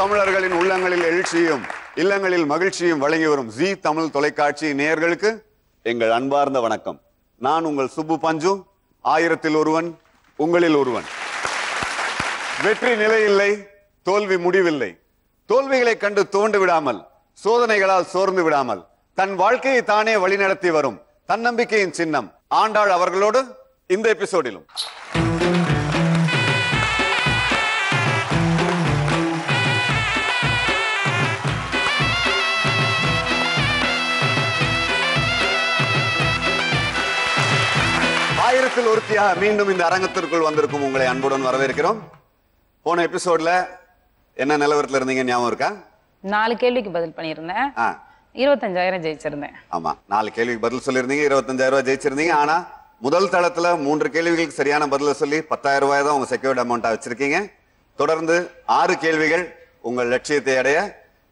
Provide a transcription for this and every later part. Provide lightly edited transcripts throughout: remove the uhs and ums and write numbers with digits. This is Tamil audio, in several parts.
தமிழர்களின் உள்ளங்களில் எழுச்சியும் இல்லங்களில் மகிழ்ச்சியும் வழங்கி வரும் ஜீ தமிழ் தொலைக்காட்சி நேயர்களுக்கு எங்கள் அன்பார்ந்த வணக்கம். நான் உங்கள் சுப்பு பஞ்சு, 1000ல் ஒருவன், உங்களில் ஒருவன். வெற்றி நிலையில்லை, தோல்வி முடிவில்லை. தோல்விகளை கண்டு துவண்டு விடாமல், சோதனைகளால் சோர்ந்து விடாமல், தன் வாழ்க்கையை தானே வழிநடத்தி வரும் தன்னம்பிக்கையின் சின்னம் ஆண்டாள் அவர்களோடு இந்த எபிசோடிலும். ஆயிரத்தில் ஒருத்தியாக மீண்டும் இந்த அரங்கத்திற்குள் வந்திருக்கும் உங்களை அன்புடன் வரவேற்கிறோம். போன எபிசோட்ல என்ன நிலவரத்துல இருந்தீங்க ஞாபகம் இருக்கா? 4 கேள்விக்கு பதில் பண்ணியிருந்தேன். 25,000 ஜெயிச்சிருந்தேன். ஆமா, 4 கேள்விக்கு பதில் சொல்லியிருந்தீங்க, 25,000 ஜெயிச்சிருந்தீங்க. ஆனா முதல் தளத்துல 3 கேள்விகளுக்கு சரியான பதில சொல்லி 10,000 ரூபாய் தான் உங்க செக்யூர்ட் அமௌண்டா வச்சிருக்கீங்க. தொடர்ந்து 6 கேள்விகள் உங்கள் லட்சியத்தை அடைய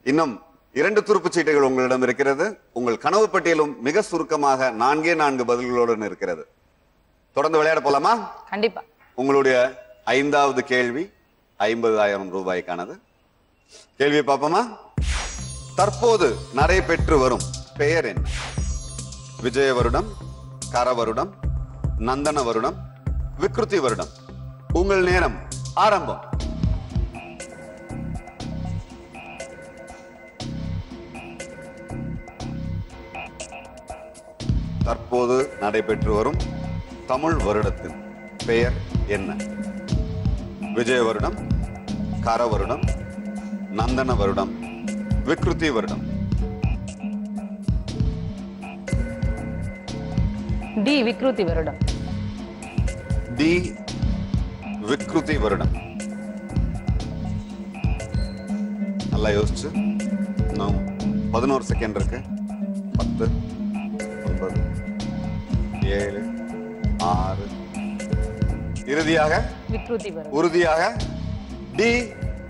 இன்னும் 2 துருப்புச் சீட்டுகள் உங்களிடம் இருக்கிறது. உங்கள் கனவு பட்டியலும் மிக சுருக்கமாக 4 பதில்களுடன் இருக்கிறது. தொடர்ந்து விளையாட போலாமா? கண்டிப்பா. உங்களுடைய 5வது கேள்வி 50,000 ரூபாய்க்கானது. கேள்வியை பார்ப்போமா? தற்போது நடைபெற்று வரும் பெயர் என்ன? விஜய வருடம், கர வருடம், நந்தன வருடம், விக்ருதி வருடம். உங்கள் நேரம் ஆரம்பம். தற்போது நடைபெற்று வரும் தமிழ் வருடத்தின் பெயர் என்ன? விஜய வருடம், கர வருடம், நந்தன வருடம், விக்ருதி வருடம். டி விக்ருதி வருடம். டி விக்ருதி வருடம். நல்லா யோசிச்சு. 11 செகண்ட் இருக்கு. 10, 9, 7, 6. இறுதியாக விக்ருதி வருடம். உறுதியாக டி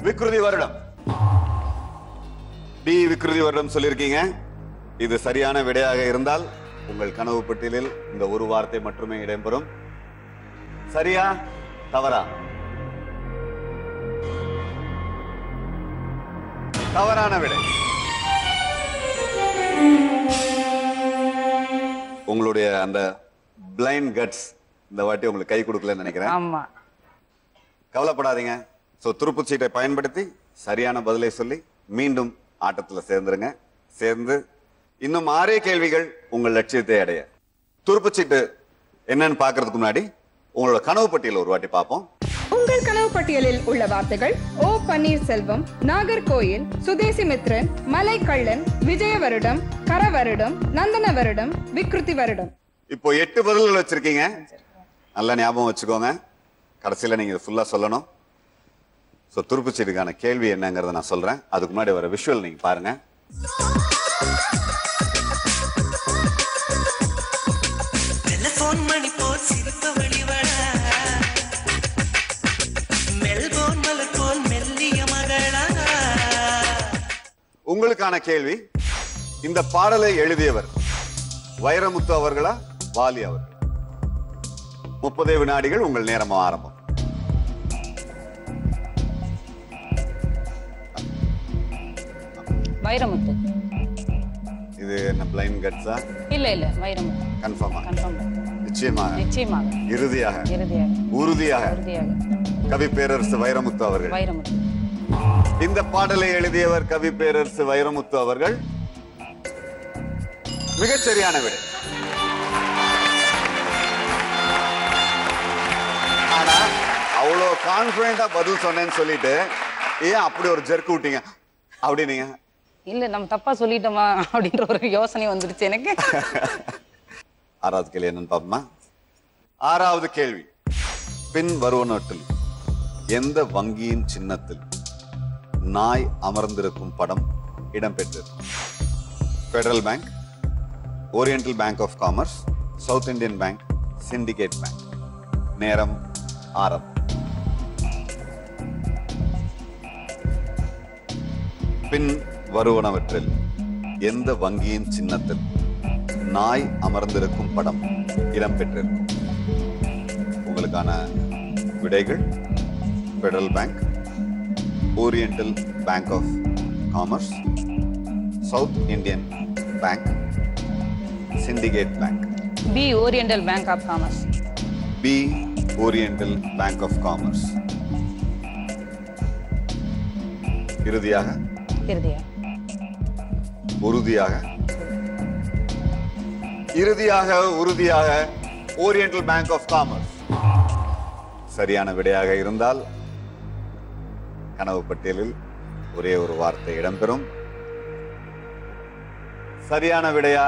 விக்ருதி வருடம். டி விக்ருதி வருடம் சொல்லியிருக்கீங்க. இது சரியான விடையாக இருந்தால் உங்கள் கனவு பட்டியலில் இந்த ஒரு வார்த்தை மட்டுமே இடம்பெறும். சரியா தவறா? தவறான விடை. உங்களுடைய அந்த பிளைண்ட் கட்ஸ் இந்த வாட்டி உங்களுக்கு கை கொடுக்கலன்னு நினைக்கிறேன். ஆமா, கவலைப்படாதீங்க. சோ துருப்புச் சீட்டை பயன்படுத்தி சரியான பதிலை சொல்லி மீண்டும் ஆட்டத்துல சேர்ந்துருங்க. சேர்ந்து இன்னும் 6 கேள்விகள் உங்கள் லட்சியத்தை அடைய. துருப்புச் சீட்டு என்னன்னு பாக்குறதுக்கு முன்னாடி உங்களோட கனவு பட்டியல் ஒரு வாட்டி பார்ப்போம். உங்கள் கனவு பட்டியலில் உள்ள வார்த்தைகள்: ஓ பன்னீர்செல்வம், நாகர்கோயில், சுதேசி மித்ரன், மலை கள்ளன், விஜய வருடம், கர வருடம், நந்தன வருடம், விக்ருதி வருடம். இப்போ 8 பதில்கள் வச்சிருக்கீங்க. நல்லா ஞாபகம் வச்சுக்கோங்க. கடைசியில நீங்க ஃபுல்லா சொல்லணும். சோ துருப்புச் சீட்டுக்கான கேள்வி என்னங்கறத நான் சொல்றேன். அதுக்கு முன்னாடி வர விஷுவல் நீங்க பாருங்க. டெலிபோன் மணி போல் சிரிப்பவளி வட, மெல்போன் மலர் போல் மெல்லிய மகளா. உங்களுக்கான கேள்வி: இந்த பாடலை எழுதியவர் வைரமுத்து அவர்களா, வாலி அவர்கள்? 30 வினாடிகள் உங்கள் நேரம் ஆரம்பம். வைரமுத்து. இது என்ன பிளைண்ட் கட்ஸா? இல்ல வைரமுத்து. கன்ஃபார்மா? கன்ஃபார்ம். நிச்சயமாக. இறுதியாக? உறுதியாக. கவி பேரரசு வைரமுத்து அவர்கள். வைரமுத்து. இந்த பாடலை எழுதியவர் கவி பேரரசு வைரமுத்து அவர்கள். மிகச்சரியான விடை. ஆனா அவ்வளோ கான்பிடண்டா பதில் சொன்னேன்னு சொல்லிட்டு ஏன் அப்படி ஒரு ஜெர்க்கு விட்டீங்க அப்படின்னீங்க? இல்ல நம்ம தப்பா சொல்லிட்டோமா அப்படின்ற ஒரு யோசனை வந்துருச்சு எனக்கு. 6வது கேள்வி என்னன்னு பாப்போமா? 6வது கேள்வி: பின் வருவனவற்றில் எந்த வங்கியின் சின்னத்தில் நாய் அமர்ந்திருக்கும் படம் இடம்பெற்றது? Federal Bank, Oriental Bank of Commerce, South Indian Bank, Syndicate Bank. நேரம் ஆரம்பம். பின் வருவனவற்றில் எந்த வங்கியின் சின்னத்தில் நாய் அமர்ந்திருக்கும் படம் இடம்பெற்றிருக்கும்? உங்களுக்கான விடைகள்: federal Bank, oriental Bank of Commerce, South Indian Bank, Syndicate Bank. B. Oriental Bank of Commerce. B. Oriental Bank of Commerce. இறுதியாக உறுதியாக ஓரியண்டல் பேங்க் ஆஃப் காமர்ஸ் சரியான விடையாக இருந்தால் கனவு பட்டியலில் ஒரே ஒரு வார்த்தை இடம்பெறும். சரியான விடையா?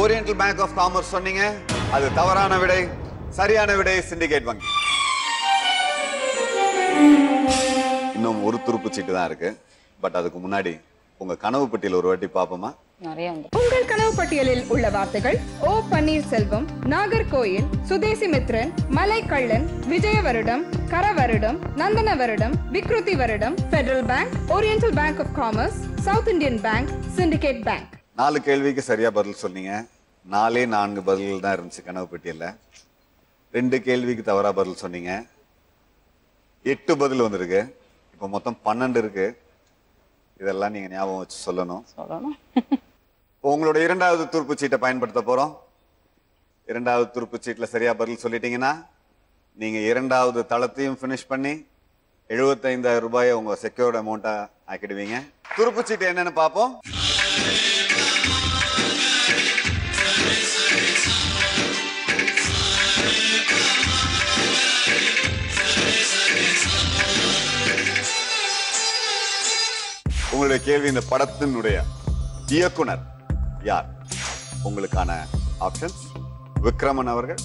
ஓரியண்டல் பேங்க் ஆஃப் காமர்ஸ் சொன்னீங்க, அது தவறான விடை. சரியான விடை சிண்டிகேட் வங்கி. இன்னும் ஒரு துருப்பு சீட்டு தான் இருக்கு. பட் அதுக்கு முன்னாடி உங்க கனவு பட்டியல் ஒரு வாட்டி பாப்போமா? உங்கள் கனவு பட்டியலில் உள்ள வார்த்தைகள் ஓ பன்னீர்செல்வம், நாகர்கோயில், சுதேசிமித்ரன், மலைக்கள்ளன், விஜயவருடம், கரவருடம், நந்தன வருடம், விக்ருதி வருடம், Federal Bank, Oriental Bank of Commerce, South Indian Bank, Syndicate Bank. 4 கேள்விக்கு சரியா பதில் சொன்னீங்க. 4 பதில்கள் தான் இருந்துச்சு கனவு பட்டியல்ல. 2 கேள்விக்கு தவறா பதில் சொன்னீங்க. 8 பதில் வந்திருக்கு. இப்ப மொத்தம் 12 இருக்கு. இதெல்லாம் நீங்க ஞாபகம் வச்சு சொல்லணும். உங்களோட 2வது துருப்பு சீட்டை பயன்படுத்த போறோம். 2வது துருப்பு சீட்ல சரியா பதில் சொல்லிட்டீங்கன்னா நீங்க 2வது தளத்தையும் பினிஷ் பண்ணி 75,000 ரூபாயை உங்க செக்யூர்ட் அமௌண்டா ஆக்கிடுவீங்க. துருப்பு சீட்டு என்னன்னு பாப்போம். உங்களுடைய கேள்வி, இந்த படத்தினுடைய இயக்குனர் யார்? உங்களுக்கான ஆப்ஷன்ஸ்: விக்ரமன் அவர்கள்,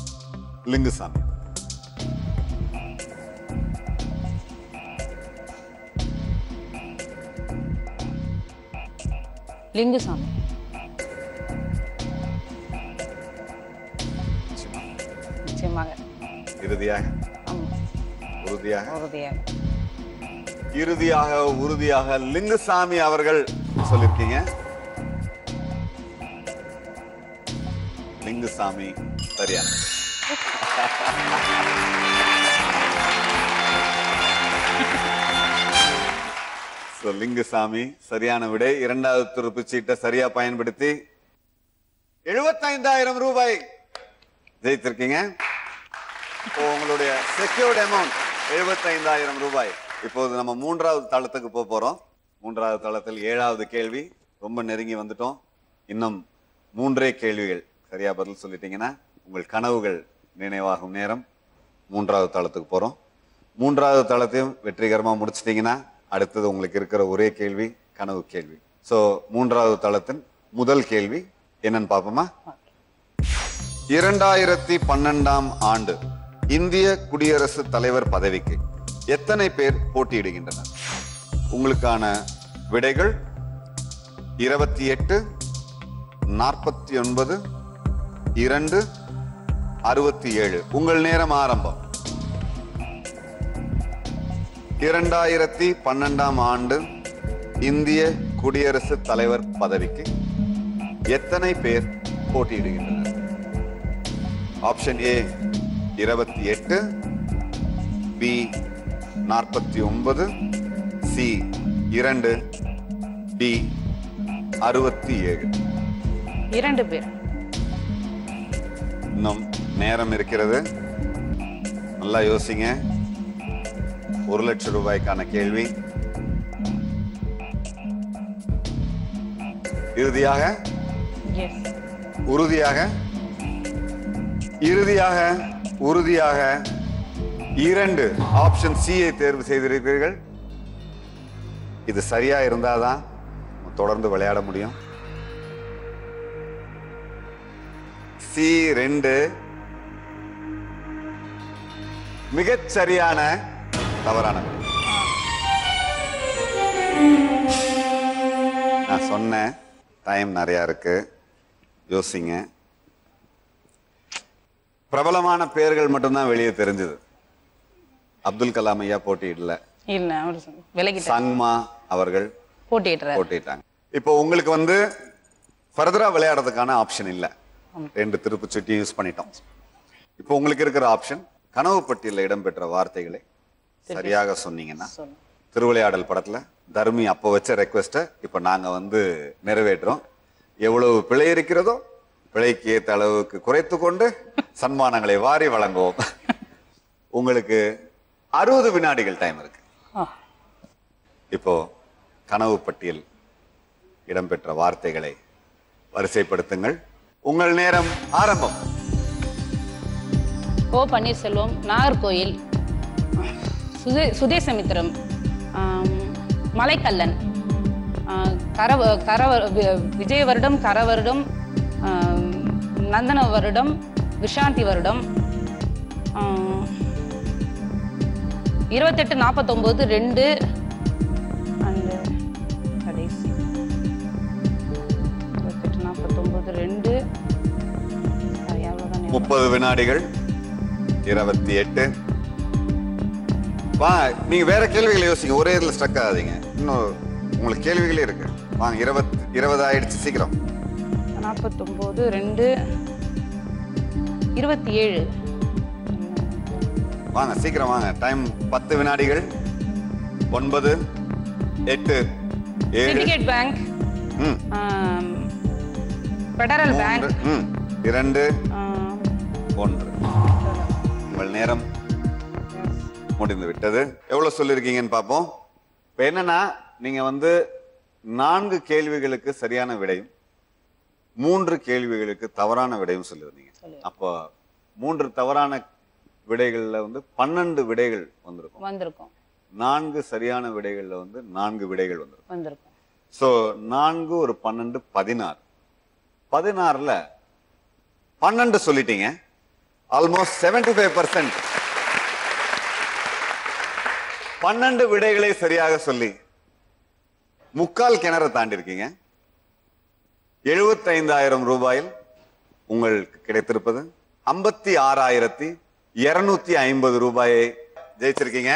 லிங்குசாமி. லிங்குசாமி. நிச்சயமாக. இறுதியாக உறுதியாக லிங்குசாமி அவர்கள் சொல்லிருக்கீங்க. லிங்குசாமி சரியான. லிங்குசாமி சரியான விடை. 2வது துருப்பு சீட்டை சரியா பயன்படுத்தி 75,000 ரூபாய் ஜெயித்திருக்கீங்க. உங்களுடைய செக்யூர்ட் அமௌண்ட் 75,000 ரூபாய். இப்போது நம்ம 3வது தளத்துக்கு போறோம். 3வது தளத்தில் 7வது கேள்வி. ரொம்ப நெருங்கி வந்துட்டோம். இன்னும் 3 கேள்விகள் சரியா பதில் சொல்லிட்டீங்கன்னா உங்கள் கனவுகள் நினைவாகும் நேரம். 3வது தளத்துக்கு போறோம். 3வது தளத்தையும் வெற்றிகரமா முடிச்சிட்டீங்கன்னா அடுத்தது உங்களுக்கு இருக்கிற ஒரே கேள்வி கனவு கேள்வி. சோ 3வது தளத்தின் முதல் கேள்வி என்னன்னு பாப்போமா? 2012ஆம் ஆண்டு இந்திய குடியரசுத் தலைவர் பதவிக்கு எத்தனை பேர் போட்டியிடுகின்றனர்? உங்களுக்கான விடைகள் 28, 49, 2, 67. உங்கள் நேரம் ஆரம்பம். 2012ஆம் ஆண்டு இந்திய குடியரசுத் தலைவர் பதவிக்கு எத்தனை பேர் போட்டியிடுகின்றனர்? Option A 28, B 49, C 2, D 67. 2 பேர். இன்னும் நேரம் இருக்கிறது. நல்லா யோசிங்க. 1 லட்சம் ரூபாய்க்கான கேள்வி. இறுதியாக உறுதியாக 2 ஆப்ஷன் சியை தேர்வு செய்திருக்கிறீர்கள். இது சரியா இருந்தாதான் தொடர்ந்து விளையாட முடியும். C2 மிகச் சரியான தவறான. நான் சொன்னேன் டைம் நிறைய இருக்கு, யோசிங்க. பிரபலமான பெயர்கள் மட்டும்தான் வெளியே தெரிஞ்சது. அப்துல் கலாம் ஐயா போட்டியிடல. சங்மா அவர்கள் போட்டிட்டாங்க. இப்போ உங்களுக்கு ஃபர்தரா விளையாடுறதுக்கான ஆப்ஷன் இல்ல. 2 திருப்பு சுட்டி யூஸ் பண்ணிட்டோம். இப்போ உங்களுக்கு இருக்கிற ஆப்ஷன் கனவு பட்டியலில் இடம்பெற்ற வார்த்தைகளை சரியாக சொன்னீங்கன்னா திருவிளையாடல் படத்துல தர்மி அப்ப வச்ச ரெக்வெஸ்ட இப்ப நாங்க நிறைவேற்றோம். எவ்வளவு பிழை இருக்கிறதோ பிழைக்கு ஏற்ற அளவுக்கு குறைத்து கொண்டு சன்மானங்களை வாரி வழங்குவோம். உங்களுக்கு 60 வினாடிகள் டைம் இருக்கு. இப்போ கனவு பட்டியல் இடம்பெற்ற வார்த்தைகளை வரிசைப்படுத்துங்கள். உங்கள் நேரம் ஆரம்பம். ஓ பன்னீர்செல்வம், நாகர்கோயில், சுதேசமித்திரம், மலைக்கல்லன், விஜய வருடம், கர வருடம், நந்தன வருடம், விஷாந்தி வருடம், 28-49 2 அண்ட் கடைசி 28-49 2 30 வினாடிகள் 28. வா, நீங்க வேற கேள்விகளை யோசிங்க, ஒரே இதுல ஸ்ட்ரக் ஆகாதீங்க. இன்னும் உங்களுக்கு கேள்விகளே இருக்கு. வாங்க, 20 ஆயிடுச்சு, சீக்கிரம். 49 2 27. வாங்க சீக்கிரம் வாங்க. டைம் 10 வினாடிகள். 9 8 7. Syndicate bank, federal bank, 2 1. உங்கள் நேரம் முடிந்து விட்டது. எவ்வளவு சொல்லிருக்கீங்கன்னு பார்ப்போம். இப்ப என்னன்னா, நீங்க 4 கேள்விகளுக்கு சரியான விடையும் 3 கேள்விகளுக்கு தவறான விடையும் சொல்லிருந்தீங்க. அப்போ 3 தவறான விடைகள்ல 12 விடைகள் வந்திருக்கும். 4 சரியான விடைகள்ல 4 விடைகள் வந்திருக்கும். சோ 4 ஒரு 12 16. 16ல 12 சொல்லிட்டீங்க. ஆல்மோஸ்ட் 75%. 12 விடைகளை சரியாக சொல்லி முக்கால் கிணறு தாண்டி இருக்கீங்க. 75,000 ரூபாயில் உங்களுக்கு கிடைத்திருப்பது 56,250 ரூபாயை ஜெயிச்சிருக்கீங்க.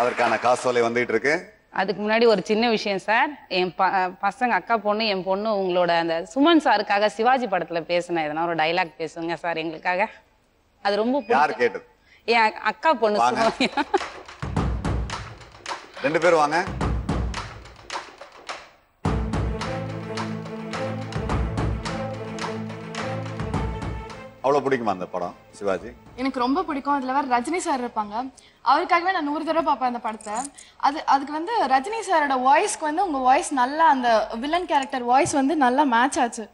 அதற்கான காசோலை வந்துட்டு இருக்கு. அதுக்கு முன்னாடி ஒரு சின்ன விஷயம் சார். என் பசங்க, அக்கா பொண்ணு, என் பொண்ணு உங்களோட அந்த சுமன் சாருக்காக சிவாஜி படத்துல பேசின எதனா ஒரு டைலாக் பேசுங்க சார் எங்களுக்காக. அது ரொம்ப யார் கேட்டது? என் அக்கா பொண்ணு சுமன். 2 பேரும் வாங்க. அவ்வளவு பிடிக்குமா அந்த படம் சிவாஜி? எனக்கு ரொம்ப பிடிக்கும். அதுல வேற ரஜினி சார் இருப்பாங்க. அவருக்காகவே நான் 100 தடவை பார்ப்பேன் அந்த படத்தை. அதுக்கு ரஜினி சாரோட வாய்ஸ்க்கு உங்க வாய்ஸ் நல்லா, அந்த வில்லன் கேரக்டர் வாய்ஸ் நல்லா மேட்ச் ஆச்சு.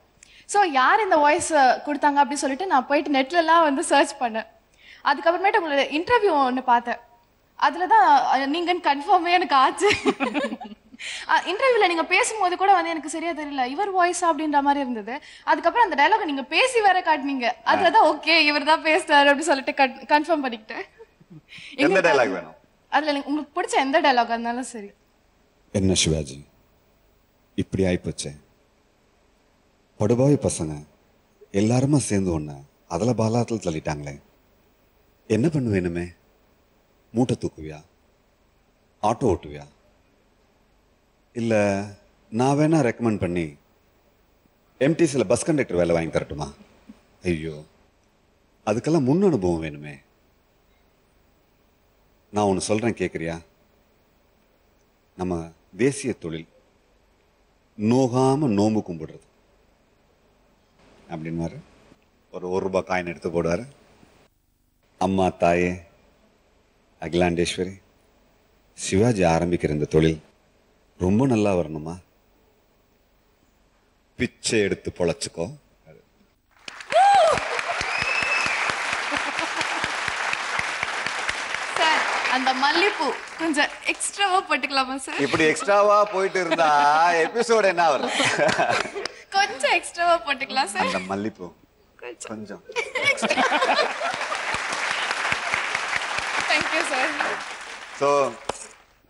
ஸோ யார் இந்த வாய்ஸ் கொடுத்தாங்க அப்படின்னு சொல்லிட்டு நான் போயிட்டு நெட்லலாம் சர்ச் பண்ணேன். அதுக்கப்புறமேட்டு உங்களோட இன்டர்வியூ ஒன்று பார்த்தேன். அதுலதான் நீங்கன்னு கன்ஃபார்மே எனக்கு ஆச்சு. இன்டர்வியூல நீங்க பேசும்போது கூட எனக்கு சரியா தெரியல, இவர் வாய்ஸ் அப்படின்ற மாதிரி இருந்தது. அதுக்கப்புறம் அந்த டயலாக் நீங்க பேசி வேற காட்டினீங்க. அதுலதான் ஓகே இவர் தான் பேசுறாரு அப்படின்னு சொல்லிட்டு கன்ஃபார்ம் பண்ணிக்கிட்டேன். எந்த டயலாக் வேணும்? அதுல உங்களுக்கு பிடிச்ச எந்த டயலாக் இருந்தாலும் சரி. என்ன சிவாஜி இப்படி ஆயிப்போச்சே, படுபாவி பசங்க எல்லாருமா சேர்ந்து ஒண்ண அதுல பாலாத்தில் தள்ளிட்டாங்களே, என்ன பண்ணுவேனுமே? மூட்டை தூக்குவியா? ஆட்டோ ஓட்டுவியா? இல்ல நான் வேணா ரெக்கமெண்ட் பண்ணி எம்டிசில பஸ் கண்டக்டர் வேலை வாங்கி தரட்டுமா? ஐயோ, அதுக்கெல்லாம் முன் அனுபவம் வேணுமே. நான் ஒன்று சொல்றேன், கேட்குறியா? நம்ம தேசிய தொழில் நோகாம நோம்பு கும்பிடுறது அப்படின்னு ஒரு ₹1 காயின் எடுத்து போடுவாரு. அம்மா தாயே அகிலாண்டேஸ்வரி, சிவாஜி ஆரம்பிக்கிற இந்த தொழில் ரொம்ப நல்லா வரணுமா? பிச்சை எடுத்து பொழைச்சுக்கோ. சார், அந்த மல்லிப்பூ கொஞ்சம் எக்ஸ்ட்ராவா போட்டுக்கலாமா சார்? இப்படி எக்ஸ்ட்ராவா போயிட்டு இருந்தா எபிசோட் என்ன வரும்? கொஞ்சம் எக்ஸ்ட்ராவா போட்டுக்கலாம் சார். அந்த மல்லிப்பூ கொஞ்சம். Thank you sir. சோ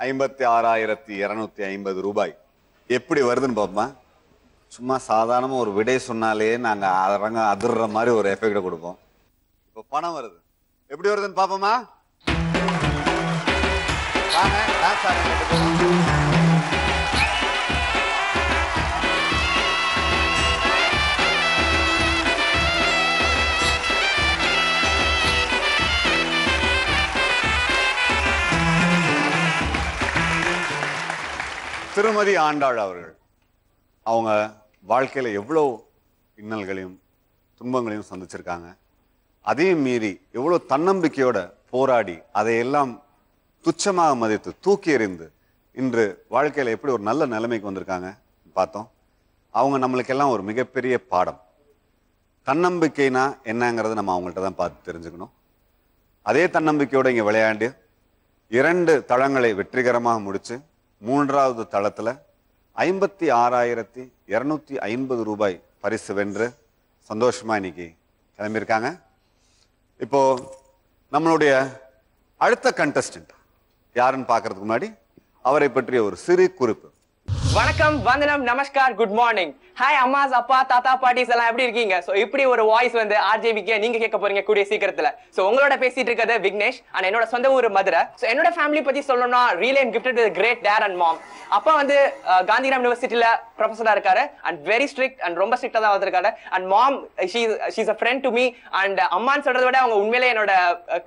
56,250 ரூபாய் எப்படி வருதுன்னு பாப்போமா? சும்மா சாதாரணமா ஒரு விடை சொன்னாலே நாங்க அதிர்ற மாதிரி ஒரு எஃபெக்ட் கொடுப்போம். இப்போ பணம் வருது, எப்படி வருதுன்னு பாப்போமா? திருமதி ஆண்டாள் அவர்கள் அவங்க வாழ்க்கையில எவ்வளோ இன்னல்களையும் துன்பங்களையும் சந்திச்சிருக்காங்க. அதையும் மீறி எவ்வளோ தன்னம்பிக்கையோட போராடி அதையெல்லாம் துச்சமாக மதித்து தூக்கி எறிந்து இன்று வாழ்க்கையில எப்படி ஒரு நல்ல நிலைமைக்கு வந்திருக்காங்க பார்த்தோம். அவங்க நம்மளுக்கெல்லாம் ஒரு மிகப்பெரிய பாடம். தன்னம்பிக்கைனா என்னங்கிறத நம்ம அவங்கள்ட்ட தான் பார்த்து தெரிஞ்சுக்கணும். அதே தன்னம்பிக்கையோட இங்கே விளையாண்டு 2 தளங்களை வெற்றிகரமாக முடிச்சு 3வது தளத்துல 56,250 ரூபாய் பரிசு வென்று சந்தோஷமா இன்னைக்கு கிளம்பியிருக்காங்க. இப்போ நம்மளுடைய அடுத்த கண்டஸ்டன்ட் யாருன்னு பார்க்கறதுக்கு முன்னாடி அவரை பற்றிய ஒரு சிறு குறிப்பு. வணக்கம், வந்தனம், நமஸ்கார், குட் மார்னிங். ஹாய் அம்மாஸ், அப்பா, தாத்தா, பாட்டிஸ் எல்லாம் எப்படி இருக்கீங்க? சோ இப்படி ஒரு வாய்ஸ் வந்து ஆர்ஜேவிக்கு நீங்க கேட்க போறீங்க கூடிய சீக்கிரத்துல. சோ உங்களோட பேசிட்டு இருக்கிறது விக்னேஷ் and என்னோட சொந்த ஊர் மதுரை. சோ என்னோட ஃபேமிலி பத்தி சொல்லணும்னா really I'm gifted with a great dad and mom. அப்பா வந்து காந்திகிராம் யூனிவர்சிட்டில ப்ரொஃபஸரா இருக்காரு and very strict and ரொம்ப ஸ்ட்ரிக்ட்டா தான் வந்திருக்காரு. and mom she's a friend to me and அம்மான்னு சொல்றதை விட அவங்க உண்மையிலேயே என்னோட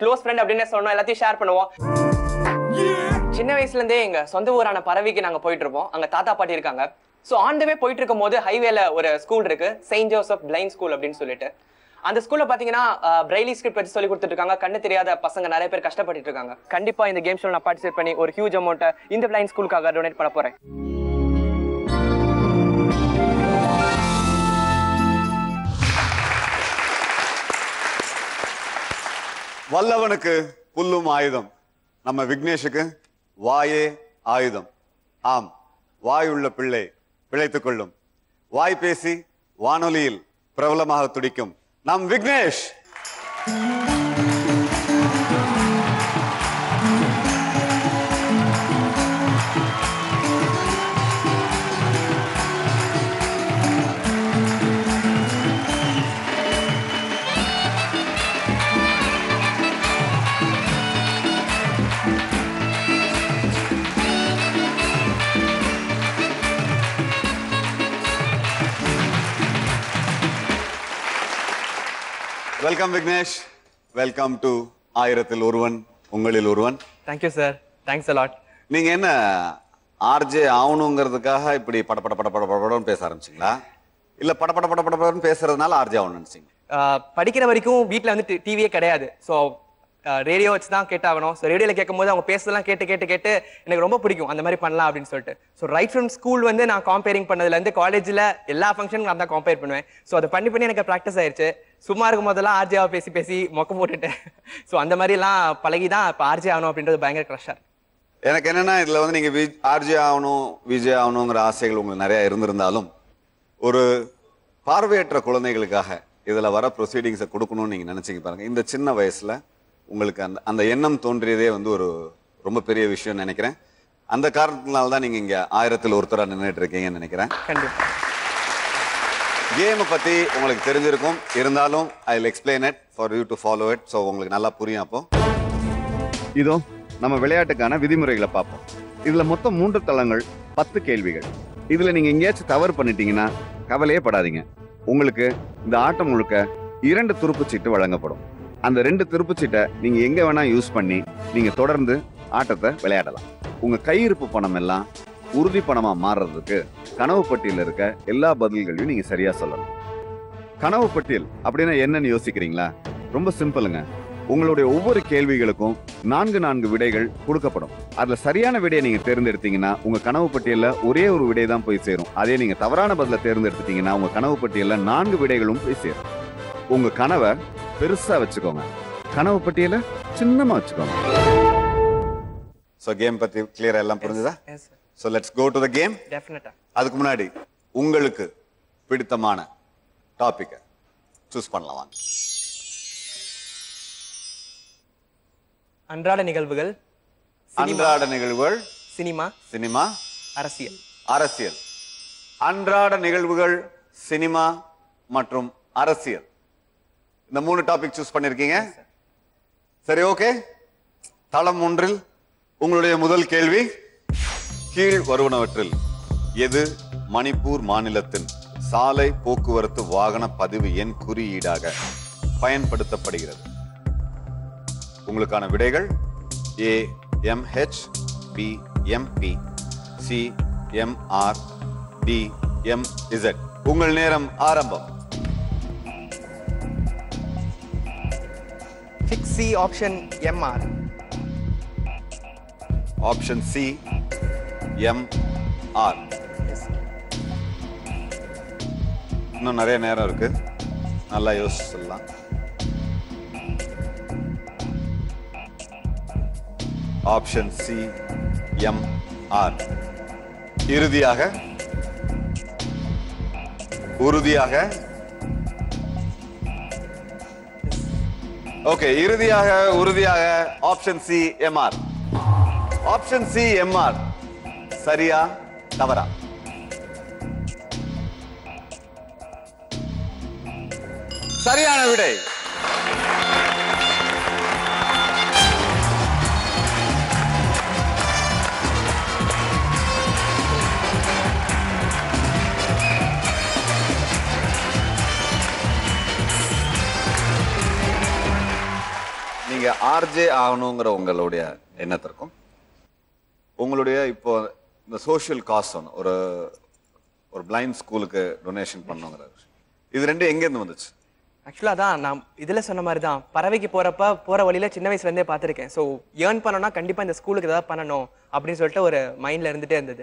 க்ளோஸ் ஃப்ரெண்ட் அப்படின்னு சொல்லணும். எல்லாத்தையும் ஷேர் பண்ணுவோம். சின்ன வயசுல இருந்தே எங்க சொந்த ஊரான பரவிக்கு நாங்க போயிட்டு இருப்போம். அங்க தாத்தா பாட்டி இருக்காங்க. சோ ஆன் த வே போயிட்டு இருக்கும் போது ஹைவேல ஒரு ஸ்கூல் இருக்கு, செயின்ட் ஜோசப் பிளைண்ட் ஸ்கூல் அப்படின்னு சொல்லிட்டு. அந்த ஸ்கூல்ல பாத்தீங்கன்னா பிரைலி ஸ்கிரிப்ட் வச்சு சொல்லி கொடுத்துட்டு இருக்காங்க. கண்ணு தெரியாத பசங்க நிறைய பேர் கஷ்டப்பட்டு இருக்காங்க. கண்டிப்பா இந்த கேம் ஷோல நான் பார்ட்டிசிபேட் பண்ணி ஒரு ஹியூஜ் அமௌண்ட் இந்த பிளைண்ட் ஸ்கூலுக்காக டொனேட் பண்ண போறேன். வல்லவனுக்கு புல்லும் ஆயுதம். நம்ம விக்னேஷுக்கு வாயே ஆயுதம். ஆம், வாயுள்ள பிள்ளை பிழைத்துக் கொள்ளும். வாய் பேசி வானொலியில் பிரபலமாக துடிக்கும் நம் Vignesh. Welcome Vignesh, welcome to 1000ல் ஒருவன் உங்களில் ஒருவன். Thank you sir, thanks a lot. நீங்க என்ன ஆர்ஜே ஆகணுங்கிறதுக்காக இப்படி படன்னு பேச ஆரம்பிச்சிங்களா, இல்ல படன்னு பேசுறதுனால ஆர்ஜே ஆகணும்னு நினைச்சீங்க? படிக்கிற வரைக்கும் வீட்டுல வந்து டிவியே கிடையாது. ஸோ ரேடியோ வச்சு தான் கேட்டாகணும். ஸோ ரேடியோவில் கேட்கும் போது அவங்க பேசுறதெல்லாம் கேட்டு எனக்கு ரொம்ப பிடிக்கும், அந்த மாதிரி பண்ணலாம் அப்படின்னு சொல்லிட்டு. ஸோ ரைட் ஃப்ரம் ஸ்கூல் வந்து நான் காம்பேரிங் பண்ணதுலேருந்து காலேஜில் எல்லா ஃபங்க்ஷனும் நான் தான் கம்பேர் பண்ணுவேன். ஸோ அதை பண்ணி எனக்கு ப்ராக்டிஸ் ஆயிடுச்சு. சும்மா இருக்கும் போதெல்லாம் ஆர்ஜேவா பேசி மொக்க போட்டுட்டேன். ஸோ அந்த மாதிரிலாம் பழகி தான் இப்போ ஆர்ஜே ஆகணும் அப்படின்றது பயங்கர க்ரஷ்ஷாக இருக்கு. எனக்கு என்னன்னா இதுல வந்து நீங்க ஆர்ஜே ஆகணும் விஜய் ஆகணுங்கிற ஆசைகள் உங்களுக்கு நிறைய இருந்திருந்தாலும் ஒரு பார்வையற்ற குழந்தைகளுக்காக இதுல வர ப்ரொசீடிங்ஸை கொடுக்கணும்னு நீங்க நினைச்சீங்க பாருங்க. இந்த சின்ன வயசுல உங்களுக்கு அந்த எண்ணம் தோன்றியதே வந்து ஒரு ரொம்ப பெரிய விஷயம் நினைக்கிறேன். அந்த காரணத்தினால தான் நீங்க இங்க 1000ல் ஒருத்தரா நின்றுட்டு இருக்கீங்கன்னு நினைக்கிறேன். கண்டிப்பா கேமை பத்தி உங்களுக்கு தெரிஞ்சிருக்கும், இருந்தாலும் I will explain it for you to follow it. So உங்களுக்கு நல்லா புரியும். அப்போ இதோ நம்ம விளையாட்டுக்கான விதிமுறைகளை பார்ப்போம். இதுல மொத்தம் 3 தளங்கள், 10 கேள்விகள். இதுல நீங்க எங்கேயாச்சும் தவறு பண்ணிட்டீங்கன்னா கவலையே படாதீங்க. உங்களுக்கு இந்த ஆட்டம் முழுக்க 2 துருப்புச்சீட்டு வழங்கப்படும். அந்த 2 துருப்புச்சீட்டை நீங்க எங்க வேணா யூஸ் பண்ணி நீங்க தொடர்ந்து ஆட்டத்தை விளையாடலாம். உங்க கையிருப்பு பணம் எல்லாம் உறுதி பணமா மாறுறதுக்கு கனவு பட்டியல இருக்க எல்லா பதில்களையும் நீங்க சரியா சொல்லணும். கனவு பட்டியல் அப்படின்னா என்னன்னு யோசிக்கிறீங்களா? ரொம்ப சிம்பிளுங்க. உங்களுடைய ஒவ்வொரு கேள்விகளுக்கும் 4 விடைகள் கொடுக்கப்படும். அதுல சரியான விடையை நீங்க தேர்ந்தெடுத்தீங்கன்னா உங்க கனவு பட்டியல்ல ஒரே ஒரு விடை தான் போய் சேரும். அதே நீங்க தவறான பதில தேர்ந்தெடுத்தீங்கன்னா உங்க கனவு பட்டியல்ல 4 விடைகளும் போய் சேரும். உங்க கனவை பெருசா வச்சுக்கோங்க, கனவு பட்டியல சின்னமா வச்சுக்கோங்க. சோ கேம் பத்தி கிளியரா எல்லாம் புரிஞ்சுதா? Yes sir. So let's go to the game. டெஃபினட்டா. அதுக்கு முன்னாடி உங்களுக்கு பிடித்தமான டாபிக்கை சூஸ் பண்ணலாம் வாங்க. அன்றாட நிகழ்வுகள், அன்றாட நிகழ்வுகள், சினிமா, அரசியல். அன்றாட நிகழ்வுகள், சினிமா மற்றும் அரசியல், இந்த 3 டாபிக் சூஸ் பண்ணிருக்கீங்க. சரி, ஓகே. தளம் 1 உங்களுடைய முதல் கேள்வி, கீழ் வருவனவற்றில் எது மணிப்பூர் மாநிலத்தின் சாலை போக்குவரத்து வாகன பதிவு எண் குறியீடாக பயன்படுத்தப்படுகிறது? உங்களுக்கான விடைகள் A MH, B MP, C MRDMZ. உங்கள் நேரம் ஆரம்பம். C option MR. Option C MR. இன்னும் நிறைய நேரம் இருக்கு, நல்லா யோசிச்சு சொல்லலாம். Option C MR. இறுதியாக உறுதியாக ஓகே, இறுதியாக உறுதியாக option C MR. Option C MR சரியா தவறா? சரியான விடை. நீங்க ஆர்ஜே ஆகணுங்கிற உங்களுடைய எண்ணத்திற்கும் உங்களுடைய இப்போ இந்த சோஷியல் காஸ்ட் ஒரு ஒரு பிளைண்ட் ஸ்கூலுக்கு டொனேஷன் பண்ணுங்கிற இது ரெண்டும் எங்க இருந்து வந்துச்சு? ஆக்சுவலாக தான் நான் இதில் சொன்ன மாதிரி தான், பறவைக்கு போகிற வழியில் சின்ன வயசுலேருந்தே பார்த்துருக்கேன். ஸோ ஏர்ன் பண்ணோன்னா கண்டிப்பாக இந்த ஸ்கூலுக்கு ஏதாவது பண்ணணும் அப்படின்னு சொல்லிட்டு ஒரு மைண்டில் இருந்துகிட்டே இருந்தது.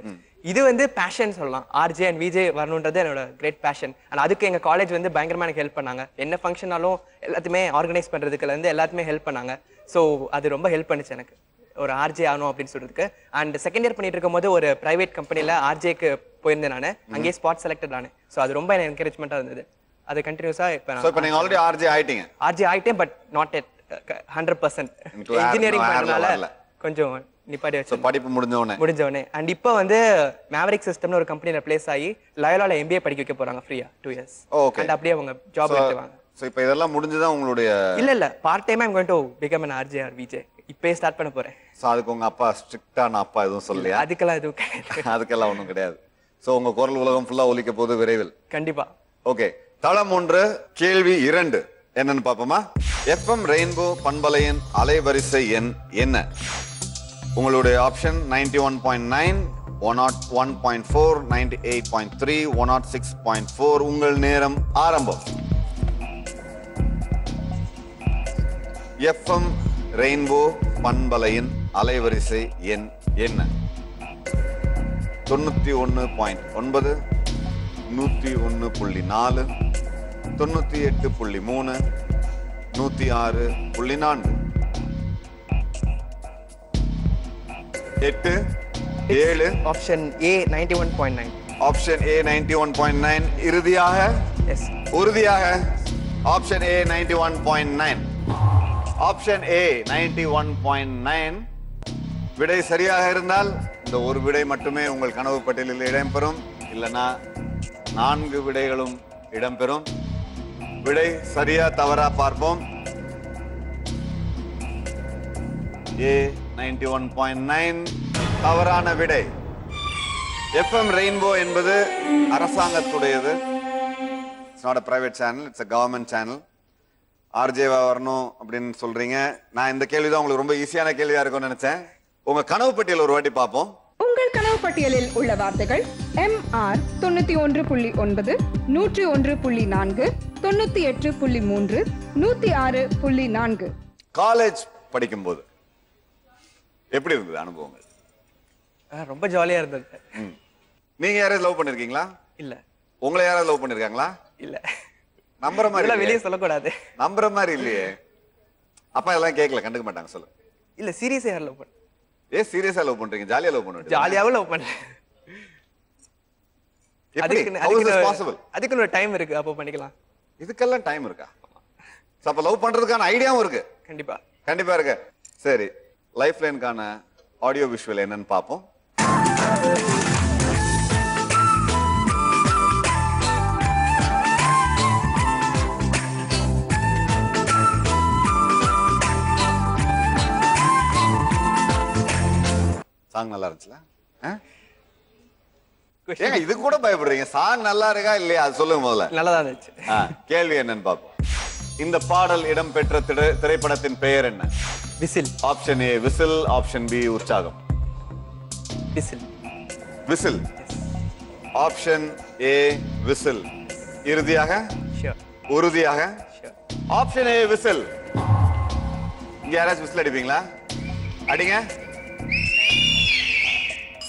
இது வந்து பேஷன் சொல்லலாம். ஆர்ஜே அண்ட் விஜே வரணுன்றது என்னோட கிரேட் பேஷன். அண்ட் அதுக்கு எங்கள் காலேஜ் வந்து பயங்கரமாக எனக்கு ஹெல்ப் பண்ணாங்க. என்ன ஃபங்க்ஷனாலும் எல்லாத்தையுமே ஆர்கனைஸ் பண்ணுறதுக்குலேருந்து எல்லாத்துமே ஹெல்ப் பண்ணாங்க. ஸோ அது ரொம்ப ஹெல்ப் பண்ணுச்சு எனக்கு ஒரு ஆர்ஜே ஆகணும் அப்படின்னு சொல்றதுக்கு. அண்ட் செகண்ட் இயர் பண்ணிட்டு இருக்கும் போது ஒரு பிரைவேட் கம்பெனியில் ஆர்ஜேக்கு போயிருந்தேன் நான். அங்கேயே ஸ்பாட் செலக்டட் நான். ஸோ அது ரொம்ப எனக்கு என்கரேஜ்மெண்ட்டாக இருந்தது. அது கண்டினியூஸா இப்போ நீங்க ஆல்ரெடி ஆர்ஜே ஆயிட்டீங்க. ஆர்ஜே ஆயிட்டேன், பட் நாட் எட் 100%. இன்ஜினியரிங் பண்ணனால கொஞ்சம் நிப்பாடி வச்சு படிப்பு முடிஞ்சவனே. அண்ட் இப்போ வந்து மேவரிக் சிஸ்டம்னு ஒரு கம்பெனில பிளேஸ் ஆகி லயோலால MBA படிக்க வைக்க போறாங்க ஃப்ரீயா 2 years. ஓகே. அண்ட் அப்படியே அவங்க ஜாப் எடுத்துவாங்க. சோ இப்போ இதெல்லாம் முடிஞ்சதா உங்களுடைய இல்ல பார்ட் டைமா I'm going to become an RJ or VJ. இப்பவே ஸ்டார்ட் பண்ண போறேன். சோ அதுக்கு உங்க அப்பா ஸ்ட்ரிக்ட்டான அப்பா எதுவும் சொல்லலையா? அதுக்கெல்லாம் எதுவும் கிடையாது. அதுக்கெல்லாம் ஒண்ணும் கிடையாது. சோ உங்க குரல் உலகம் ஃபுல்லா ஒலிக்க போகுது விரைவில். கண்டிப்பா. ஓகே, தளம் 1 கேள்வி 2 என்னன்னு பாப்போமா? FM ரெயின்போ பண்பலையின் அலைவரிசை எண் என்ன? உங்களுடைய ஆப்ஷன் 91.9, 101.4, 98.3, 106.4. உங்கள் நேரம் ஆரம்பம். FM ரெயின்போ பண்பலையின் அலைவரிசை எண் என்ன? 91.9, 101.4, 98.3, 106.4. 8, 7. Option A 91.9. ஆப்ஷன் A 91.9 இறுதியாக எஸ் உறுதியாக ஆப்ஷன் A 91.9. ஆப்ஷன் A 91.9 விடை சரியாக இருந்தால் இந்த ஒரு விடை மட்டுமே உங்கள் கனவு பட்டியலில் இடம்பெறும். இல்லைன்னா 4 விடைகளும் இடம்பெறும். விடை சரியா தவறா பார்ப்போம். A 91.9 தவறான விடை. FM ரெயின்போ என்பது அரசாங்கத்துடையது. It's not a private channel, it's a government channel. ஆர்ஜேவா வரணும் அப்படின்னு சொல்றீங்க. நான் இந்த கேள்விதான் உங்களுக்கு ரொம்ப ஈஸியான கேள்வியா இருக்கும்னு நினைச்சேன். உங்க கனவு பட்டியல் ஒரு வாட்டி பார்ப்போம். உங்கள் கனவு பட்டியலில் உள்ள வார்த்தைகள் MR 91.9, 101.4, 98.3, 106.4. காலேஜ் படிக்கும்போது எப்படி இருந்தது அனுபவங்கள்? ரொம்ப ஜாலியா இருந்தது. நீங்க யாராவது லவ் பண்ணிருக்கீங்களா? இல்ல. உங்களை யாராவது லவ் பண்ணிருக்காங்களா? இல்ல. நம்புற மாதிரி வெளியே சொல்லக்கூடாது. நம்புற மாதிரி இல்லையே. அப்பா எல்லாம் கேட்கல, கண்டுக்க மாட்டாங்க. சொல்லு. இல்ல சீரியஸா யார் லவ் பண்ண? சீரியஸா லவ் பண்றீங்க? ஜாலியா லவ் பண்ணுவீங்க? ஜாலியாவும் லவ் பண்றேன். அதுக்கு ஒரு டைம் இருக்கு, அப்போ பண்ணிக்கலாம். இதுக்கெல்லாம் டைம் இருக்கா? அப்ப லவ் பண்றதுக்கான ஐடியாவும் இருக்கு. கண்டிப்பா கண்டிப்பா இருக்கு. சரி, லைஃப் லைனுக்கான ஆடியோ விஷுவல் என்னன்னு பாப்போம். சாங் நல்லா இருந்துச்சுல? ஏங்க இது கூட பயப்படுறீங்க? சாங் நல்லா இருக்கா இல்லையா அது சொல்லுங்க முதல்ல. நல்லதா இருந்துச்சு. கேள்வி என்னன்னு பாப்போம். இந்த பாடல் இடம்பெற்ற திரைப்படத்தின் பெயர் என்ன? Whistle. Option A whistle, option B உற்சாகம். Whistle. Whistle. Option A whistle. இறுதியாக உறுதியாக ஆப்ஷன் ஏ விசில். இங்க யாராச்சும் விசில் அடிப்பீங்களா? அடிங்க.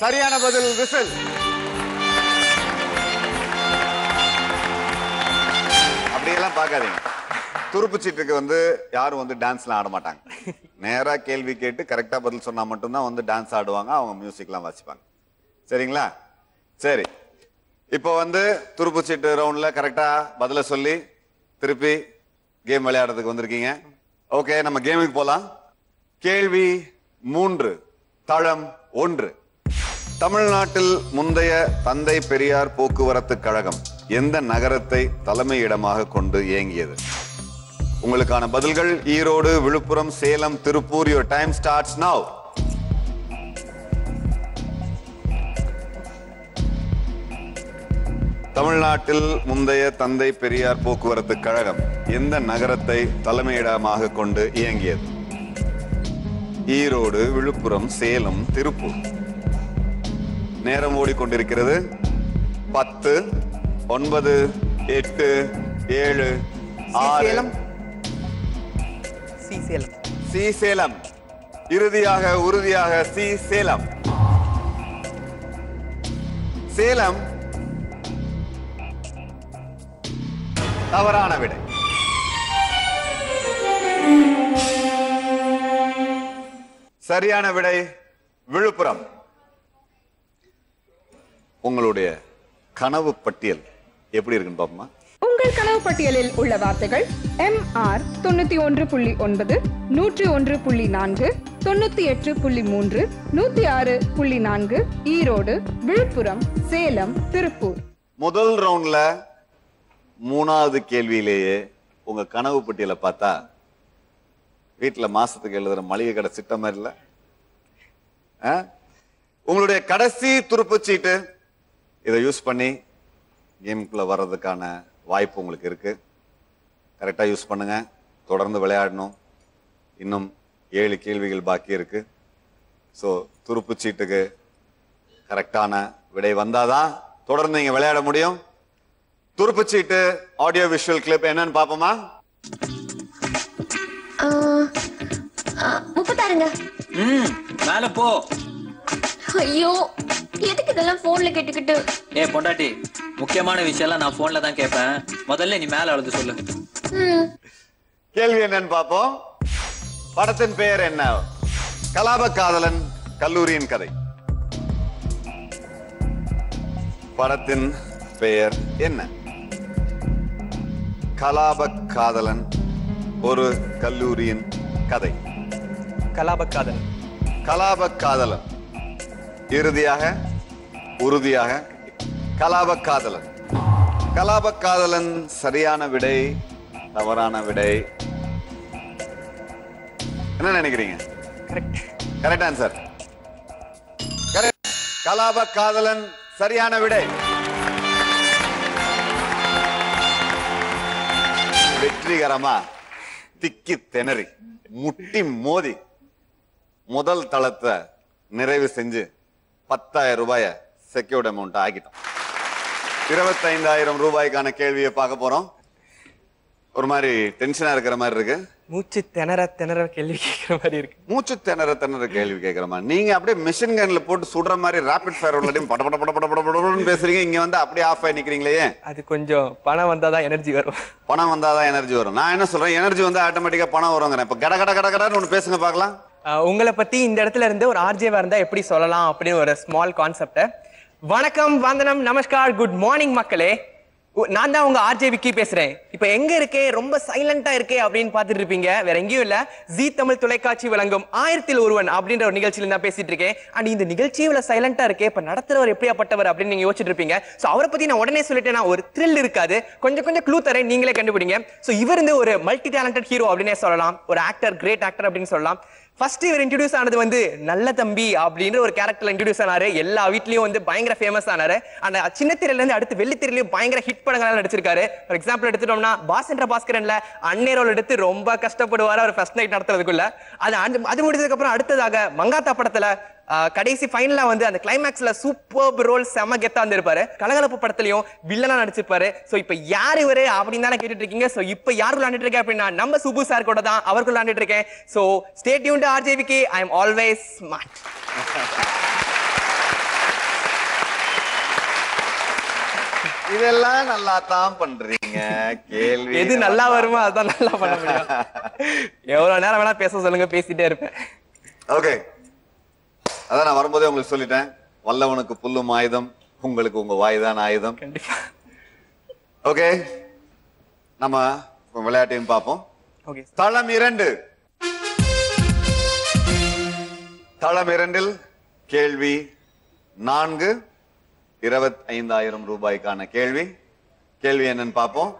சரியான பதில் விசில். அப்படியெல்லாம் பார்க்காதீங்க. துருப்புச்சீட்டுக்கு வந்து யாரும் வந்து டான்ஸ்லாம் ஆட மாட்டாங்க. நேரா கேள்வி கேட்டு கரெக்டா பதில் சொன்னா மட்டும்தான் வந்து டான்ஸ் ஆடுவாங்க, அவங்க மியூசிக்லாம் வாசிப்பாங்க. சரிங்களா? சரி, இப்போ வந்து துருப்புச்சீட்டு ரவுண்ட்ல கரெக்டா பதில சொல்லி திருப்பி கேம் விளையாடுறதுக்கு வந்திருக்கீங்க. ஓகே, நம்ம கேமுக்கு போலாம். கேள்வி 3, தளம் 1. தமிழ்நாட்டில் முந்தைய தந்தை பெரியார் போக்குவரத்து கழகம் எந்த நகரத்தை தலைமையிடமாக கொண்டு இயங்கியது? உங்களுக்கான பதில்கள் Erode, Villupuram, Salem, Tiruppur. Your time starts now. தமிழ்நாட்டில் முந்தைய தந்தை பெரியார் போக்குவரத்து கழகம் எந்த நகரத்தை தலைமையிடமாக கொண்டு இயங்கியது? ஈரோடு, விழுப்புரம், சேலம், திருப்பூர். நேரம் ஓடிக்கொண்டிருக்கிறது. 10, 9, 8, 7, 6. சி சேலம். இறுதியாக உறுதியாக சி சேலம். சேலம் தவறான விடை. சரியான விடை விழுப்புரம். உங்களுடைய கனவு பட்டியல் எப்படி இருக்குன்னு பாப்போமா? உங்கள் கனவு பட்டியலில் உள்ள வார்த்தைகள் MR 91.9, 101.4, 98.3, 106.4, ஈரோடு, விழுப்புரம், சேலம், திருப்பூர். முதல் ரவுண்ட்ல 3வது கேள்வியிலேயே உங்க கனவு பட்டியலை பார்த்தா வீட்டுல மாசத்துக்கு எழுதுற மளிகை கடை சிட்ட மாதிரி இல்ல? உங்களுடைய கடைசி துருப்புச்சீட்டு. இதை யூஸ் பண்ணி கேமுக்குள்ள வர்றதுக்கான வாய்ப்பு உங்களுக்கு இருக்கு. கரெக்டா யூஸ் பண்ணுங்க. தொடர்ந்து விளையாடணும். இன்னும் 7 கேள்விகள் பாக்கி இருக்கு. ஸோ துருப்புச்சீட்டுக்கு கரெக்டான விடை வந்தாதான் தொடர்ந்து நீங்க விளையாட முடியும். துருப்புச்சீட்டு ஆடியோ விஷுவல் கிளிப் என்னன்னு பாப்போமா? 36ங்க. மேல போ. ஐயோ, எதுக்கு இதெல்லாம் போன்ல கேட்டுக்கிட்டு? பொண்டாட்டி, முக்கியமான விஷயம்லாம் நான் போன்ல தான் கேட்பேன். முதல்ல நீ மேல அழுது சொல்லு. கேள்வி என்னன்னு பாப்போம். படத்தின் பெயர் என்ன? கலாப காதலன் கல்லூரியின் கதை. படத்தின் பெயர் என்ன? கலாப காதலன் ஒரு கல்லூரியின் கதை. கலாபக்காதலன். கலாபக்காதலன். இறுதியாக உறுதியாக கலாபக்காதலன். கலாபக்காதலன் சரியான விடை, தவறான விடை. என்ன நினைக்கிறீங்க? Correct answer. கரெக்ட். கலாபக்காதலன் சரியான விடை. வெற்றிகரமா திக்கி திணறி முட்டி மோதி முதல் தளத்தை நிறைவு செஞ்சு 10,000 ரூபாய செக்யூர்ட் அமௌண்ட் ஆகிட்டோம். 25,000 ரூபாய்க்கான கேள்வியை பார்க்க போறோம். ஒரு மாதிரி டென்ஷனா இருக்கிற மாதிரி இருக்கு. மூச்சு திணற திணற கேள்வி கேட்கிற மாதிரி இருக்கு. மூச்சு திணற திணற கேள்வி கேட்கிற மாதிரி. நீங்க அப்படியே மிஷின் கன்ல போட்டு சுடுற மாதிரி ராபிட் ஃபயர் உள்ளதையும் பட பட பட பட பட படன்னு பேசுறீங்க. இங்க வந்து அப்படியே ஆஃப் ஆகி நிக்கிறீங்களே. அது கொஞ்சம் பணம் வந்தாதான் எனர்ஜி வரும். பணம் வந்தாதான் எனர்ஜி வரும். நான் என்ன சொல்றேன், எனர்ஜி வந்து ஆட்டோமேட்டிக்கா பணம் வருங்கிறேன். இப்ப கட கட கட கடன்னு ஒண்ணு பேசுங்க பார்க்கலாம். உங்களை பத்தி இந்த இடத்துல இருந்து ஒரு ஆர்ஜேவா இருந்தா எப்படி சொல்லலாம் அப்படின்னு ஒரு ஸ்மால் கான்செப்ட். வணக்கம், வந்தனம், நமஸ்கார், குட் மார்னிங் மக்களே. நான் தான் உங்க ஆர்ஜே விக்கி பேசுறேன். இப்ப எங்க இருக்கே, ரொம்ப சைலண்டா இருக்கே அப்படின்னு பாத்துட்டு இருப்பீங்க. வேற எங்கேயும் இல்ல, ஜீ தமிழ் தொலைக்காட்சி வழங்கும் 1000ல் ஒருவன் அப்படின்ற ஒரு நிகழ்ச்சியில நான் பேசிட்டு இருக்கேன். அண்ட் இந்த நிகழ்ச்சியில சைலண்டா இருக்கே, இப்ப நடத்துறவர் எப்படியாப்பட்டவர் அப்படின்னு நீங்க யோசிச்சுட்டு இருப்பீங்க. சோ அவரை பத்தி நான் உடனே சொல்லிட்டேன்னா ஒரு த்ரில் இருக்காது. கொஞ்சம் கொஞ்சம் க்ளூ தரேன், நீங்களே கண்டுபிடிங்க. சோ இவர் வந்து ஒரு மல்டி டேலண்டட் ஹீரோ அப்படின்னே சொல்லலாம். ஒரு ஆக்டர், கிரேட் ஆக்டர் அப்படின்னு சொல்லலாம். ஃபர்ஸ்ட் இவர் இன்ட்ரோடியூஸ் ஆனது வந்து நல்ல தம்பி அப்படின்ற ஒரு கேரக்டர்ல இன்ட்ரோடியூஸ் ஆனாரு. எல்லா வீட்லயும் வந்து பயங்கர ஃபேமஸ் ஆனாரு. அந்த சின்ன திரையில இருந்து அடுத்து வெள்ளித்திரையிலும் பயங்கர ஹிட் படங்கள் நடிச்சிருக்காரு. ஃபார் எக்ஸாம்பிள் எடுத்துட்டோம்னா பாஸ் என்ற பாஸ்கரன்ல அன்னை ரோல் எடுத்து ரொம்ப கஷ்டப்படுவாரு அவர் ஃபர்ஸ்ட் நைட் நடத்துறதுக்குள்ள. அது முடிஞ்சதுக்கு அப்புறம் அடுத்ததாக மங்காத்தா படத்துல கடைசி ஃபைனலா வந்து அந்த கிளைமேக்ஸ்ல சூப்பர் ரோல் செம கெத்தா வந்திருப்பாரு. கலகலப்பு படத்துலயும் வில்லனா நடிச்சிருப்பாரு. சோ இப்போ யார் இவரு அப்படின்னு தானே கேட்டுட்டு இருக்கீங்க. சோ இப்போ யார் விளையாண்டுட்டு இருக்கேன் அப்படின்னா நம்ம சுப்பு சார் கூட தான் அவருக்கு விளையாண்டுட்டு இருக்கேன். So stay tuned RJVK. I am always smart. இதெல்லாம் நல்லா தான் பண்றீங்க. கேள்வி எது நல்லா வருமோ அதான் நல்லா பண்ண முடியும். எவ்வளவு நேரம் வேணா பேச சொல்லுங்க, பேசிட்டே இருப்பேன். ஓகே, அதான் நான் வரும்போதே உங்களுக்கு சொல்லிட்டேன், வல்லவனுக்கு புல்லும் ஆயுதம், உங்களுக்கு உங்க வாய்தான் ஆயுதம். கண்டிப்பா. ஓகே, நம்ம விளையாட்டையும் பார்ப்போம். ஓகே, தளம் 2. தளம் 2 கேள்வி 4, 25,000 ரூபாய்க்கான கேள்வி. கேள்வி என்னன்னு பார்ப்போம்.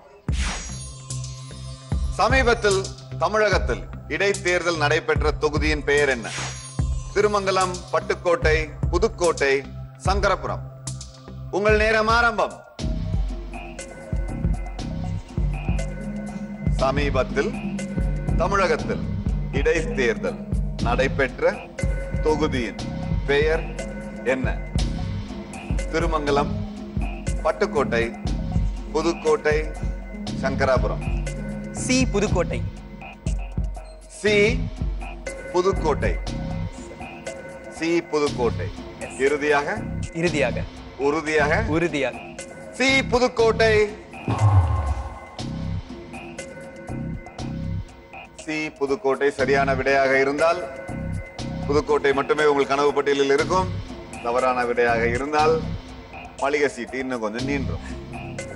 சமீபத்தில் தமிழகத்தில் இடைத்தேர்தல் நடைபெற்ற தொகுதியின் பெயர் என்ன? திருமங்கலம், பட்டுக்கோட்டை, புதுக்கோட்டை, சங்கரபுரம். உங்கள் நேரம் ஆரம்பம். சமீபத்தில் தமிழகத்தில் இடைத்தேர்தல் நடைபெற்ற தொகுதியின் பெயர் என்ன? Thirumangalam, Pattukkottai, Pudukkottai, Sankarapuram. C Pudukkottai. C Pudukkottai. C Pudukkottai. இறுதியாக இறுதியாக உறுதியாக உறுதியாக சி புதுக்கோட்டை. சி புதுக்கோட்டை சரியான விடையாக இருந்தால் புதுக்கோட்டை மட்டுமே உங்கள் கனவு பட்டியலில் இருக்கும். தவறான விடையாக இருந்தால் மளிகை சீட்டு இன்னும் கொஞ்சம் நீண்டும்.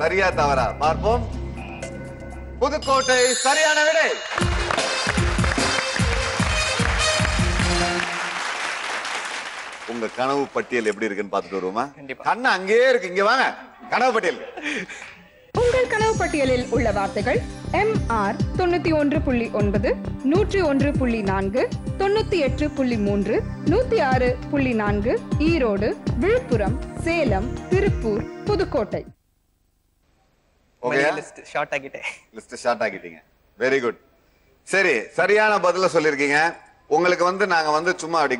சரியா தவறா பார்ப்போம். புதுக்கோட்டை சரியான விடை. உங்க கனவு பட்டியல் எப்படி இருக்குன்னு பார்த்துட்டு வருவோமா? கண்ணு அங்கேயே இருக்கு, இங்க வாங்க. கனவு பட்டியல். உங்கள் கனவு பட்டியலில் உள்ள வார்த்தைகள் MR 91.9, 101.4, 98.3, 106.4, Erode, Villupuram, Salem, Tiruppur, Pudukkottai. List short ஆகிட்டேன். லிஸ்ட் ஷார்ட் ஆகிட்டீங்க. Very good. சரி, சரியான பதில சொல்லிருக்கீங்க. உங்களுக்கு வந்து நாங்க சும்மா அப்படி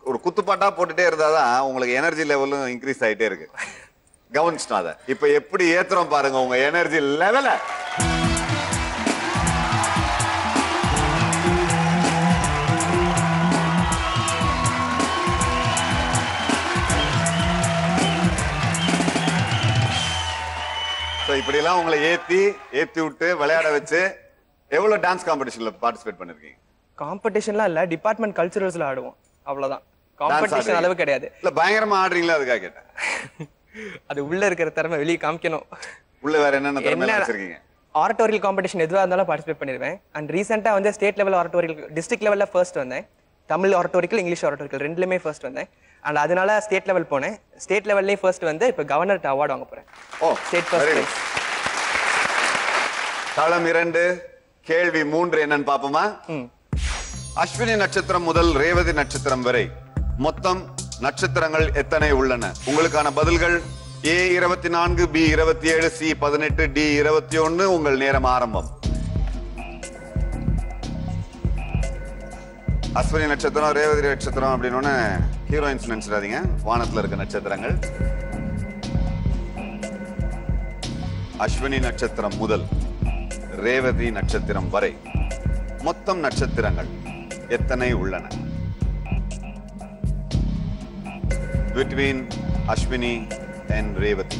ஒரு குத்துப்பாட்டா போட்டுட்டே இருந்தாதான் உங்களுக்கு எனர்ஜி லெவலும் இன்க்ரீஸ் ஆயிட்டே இருக்கு. கவனிச்சிட்டோம் அதை. இப்ப எப்படி ஏத்துறோம் பாருங்க உங்க எனர்ஜி லெவல. இப்படி எல்லாம் உங்களை ஏத்தி விட்டு விளையாட வச்சு எவ்வளவு டான்ஸ் காம்படிஷன்ல பார்ட்டிசிபேட் பண்ணிருக்கீங்க? காம்படிஷன்லாம் இல்ல, டிபார்ட்மெண்ட் கல்ச்சுரல்ஸ்ல ஆடுவோம், அவ்வளவுதான். காம்படிஷன் அளவு கிடையாது. இல்ல பயங்கரமா ஆடுறீங்களா அதுக்காக கேட்டேன். அது உள்ள இருக்கிற திறமை வெளியே காமிக்கணும். உள்ள வேற என்னென்ன திறமை வச்சிருக்கீங்க? ஆர்டோரியல் காம்படிஷன் எதுவா இருந்தாலும் பார்ட்டிசிபேட் பண்ணிடுவேன். அண்ட் ரீசெண்டா வந்து ஸ்டேட் லெவல் ஆர்டோரியல், டிஸ்ட்ரிக்ட் லெவல்ல ஃபர்ஸ்ட் வந்தேன். தமிழ் ஆர்டோரிக்கல், இங்கிலீஷ் ஆர்டோரிக்கல் ரெண்டுலயுமே ஃபர்ஸ்ட் வந்தேன். அண்ட் அதனால ஸ்டேட் லெவல் போனேன். ஸ்டேட் லெவல்லே ஃபர்ஸ்ட் வந்து இப்ப கவர்னர் அவார்டு வாங்க போறேன். ஓ, ஸ்டேட் ஃபர்ஸ்ட். தளம் 2 கேள்வி 3 என்னன்னு பாப்போமா? அஸ்வினி நட்சத்திரம் முதல் ரேவதி நட்சத்திரம் வரை மொத்தம் நட்சத்திரங்கள் எத்தனை உள்ளன? உங்களுக்கான பதில்கள் A 24, B 27, C 18, D 21. உங்கள் நேரம் ஆரம்பம். அஸ்வினி நட்சத்திரம், ரேவதி நட்சத்திரம் அப்படின்னு ஹீரோயின்ஸ் நினைச்சிடாதீங்க, வானத்துல இருக்க நட்சத்திரங்கள். அஸ்வினி நட்சத்திரம் முதல் ரேவதி நட்சத்திரம் வரை மொத்தம் நட்சத்திரங்கள் எத்தனை உள்ளன? Between Ashwini and Revati,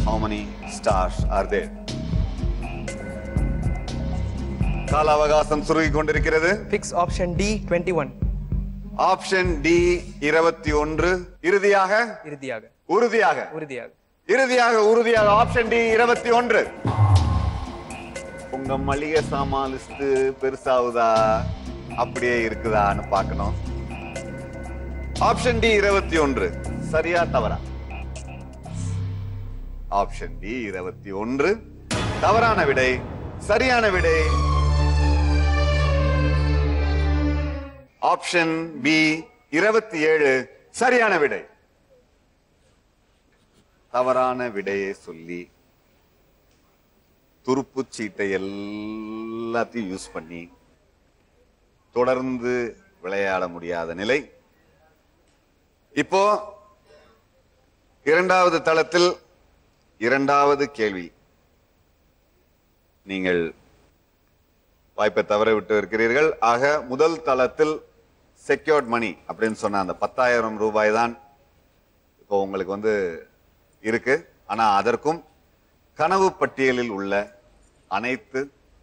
how many stars are there? கால அவகாசம் சுருங்கி கொண்டிருக்கிறது. Fix option D 21. Option D 21. இறுதியாக இறுதியாக உறுதியாக உறுதியாக இறுதியாக உறுதியாக ஆப்ஷன் D 21. உங்க மளிகை சாமான் லிஸ்ட் பெருசாவுதா அப்படியே இருக்குதான்னு பார்க்கணும். ஆப்ஷன் D 21 சரியா தவறா? ஆப்ஷன் D 21 தவறான விடை. சரியான விடை ஆப்ஷன் B 27 சரியான விடை. தவறான விடையை சொல்லி துருப்பு சீட்டை எல்லாத்தையும் யூஸ் பண்ணி தொடர்ந்து விளையாட முடியாத நிலை. இப்போ இரண்டாவது தளத்தில் இரண்டாவது கேள்வி. நீங்கள் வாய்ப்பை தவற விட்டு இருக்கிறீர்கள். ஆக முதல் தளத்தில் செக்யூர்ட் மணி அப்படின்னு சொன்ன அந்த 10,000 ரூபாய் தான் இப்போ உங்களுக்கு இருக்கு. ஆனா அதற்கும் கனவு பட்டியலில் உள்ள அனைத்து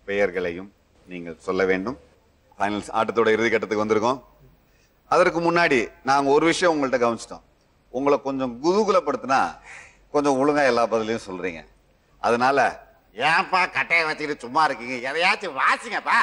பெயர்களையும் நீங்கள் சொல்ல வேண்டும். ஃபைனல்ஸ் ஆட்டத்தோட இறுதி கட்டத்துக்கு வந்திருக்கோம். அதற்கு முன்னாடி நாங்க ஒரு விஷயம் உங்கள்கிட்ட கவனிச்சிட்டோம். உங்களை கொஞ்சம் குதூகலப்படுத்தினா கொஞ்சம் ஒழுங்கா எல்லா பதிலையும் சொல்றீங்க. அதனால ஏன்பா கட்டையை வச்சுக்கிட்டு சும்மா இருக்கீங்க, எதையாச்சும் வாசிங்கப்பா.